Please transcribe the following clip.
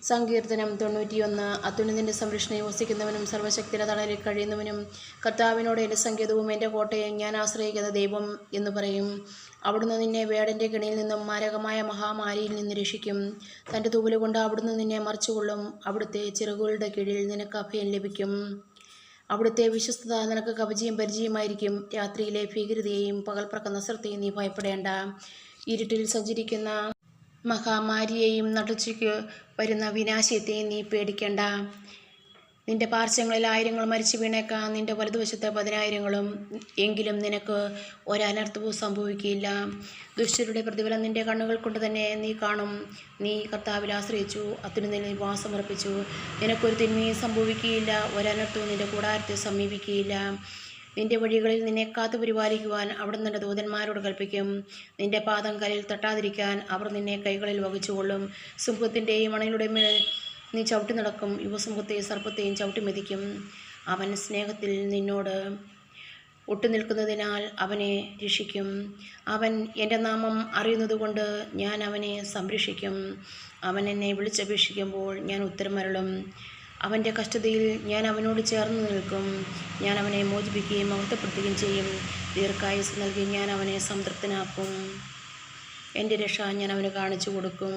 സങ്കീർത്തനം 91. അത്യുന്നതിൻ്റെ സംരക്ഷണയിൽ വസിക്കുന്നവനും സർവ്വശക്തിയുടെ തണലിൽ കഴിയുന്നവനും കർത്താവിനോട് എൻ്റെ സങ്കേതവും എൻ്റെ കോട്ടയും ഞാൻ ആശ്രയിക്കുന്ന ദൈവം എന്ന് പറയും. അവിടുന്ന് നിന്നെ വേടൻ്റെ കെണിയിൽ നിന്നും മാരകമായ മഹാമാരിയിൽ നിന്ന് രക്ഷിക്കും. തൻ്റെ തൂവലുകൊണ്ട് അവിടുന്ന് നിന്നെ മറിച്ചുകൊള്ളും. അവിടുത്തെ ചിറകുകളുടെ കീഴിൽ നിനക്ക് അഭയം ലഭിക്കും. അവിടുത്തെ വിശ്വസ്തത നിനക്ക് കവചവും പരിചയമായിരിക്കും. രാത്രിയിലെ ഭീകരതയെയും പകൽ പറക്കുന്ന അസ്ത്രത്തെയും നീ ഭയപ്പെടേണ്ട. ഇരുട്ടിൽ സഞ്ചരിക്കുന്ന മഹാമാരിയെയും നട്ടുച്ചയ്ക്ക് വരുന്ന വിനാശത്തെയും നീ പേടിക്കേണ്ട. നിന്റെ പാർശ്വങ്ങളിൽ 1000 മരിച്ചു വീണേക്കാം, നിന്റെ വലതുവശത്ത് 10,000. എങ്കിലും നിനക്ക് ഒരനർത്ഥവും സംഭവിക്കുകയില്ല. ദുഷ്ടരുടെ പ്രതിഫലം നിന്റെ കണ്ണുകൾ കൊണ്ട് തന്നെ നീ കാണും. നീ കർത്താവിൽ ആശ്രയിച്ചു, അത്യുന്നതനിൽ വാസമർപ്പിച്ചു. നിനക്കൊരു തിന്മയും സംഭവിക്കുകയില്ല, ഒരനർത്ഥവും നിന്റെ കൂടാരത്തെ സമീപിക്കുകയില്ല. നിന്റെ വഴികളിൽ നിന്നെ കാത്തു പരിപാലിക്കുവാൻ അവിടുന്ന് നിന്റെ ദൂതന്മാരോട് കൽപ്പിക്കും. നിന്റെ പാദം കല്ലിൽ തട്ടാതിരിക്കാൻ അവർ നിന്നെ കൈകളിൽ വഹിച്ചുകൊള്ളും. സിംഹത്തിൻ്റെയും അണയുടെ മേൽ നീ ചവിട്ടി നടക്കും. യുവസിംഹത്തെയും സർപ്പത്തെയും ചവിട്ടി മെതിക്കും. അവൻ സ്നേഹത്തിൽ നിന്നോട് ഒട്ടുനിൽക്കുന്നതിനാൽ അവനെ രക്ഷിക്കും. അവൻ എൻ്റെ നാമം അറിയുന്നതുകൊണ്ട് ഞാൻ അവനെ സംരക്ഷിക്കും. അവൻ എന്നെ വിളിച്ചപേക്ഷിക്കുമ്പോൾ ഞാൻ ഉത്തരമരുളും. അവൻ്റെ കഷ്ടതയിൽ ഞാൻ അവനോട് ചേർന്ന് നിൽക്കും. ഞാൻ അവനെ മോചിപ്പിക്കുകയും മഹത്വപ്പെടുത്തുകയും ചെയ്യും. ദീർഘായുസ്സ് നൽകി ഞാൻ അവനെ സംതൃപ്തനാക്കും. എൻ്റെ രക്ഷ ഞാൻ അവന് കാണിച്ചു കൊടുക്കും.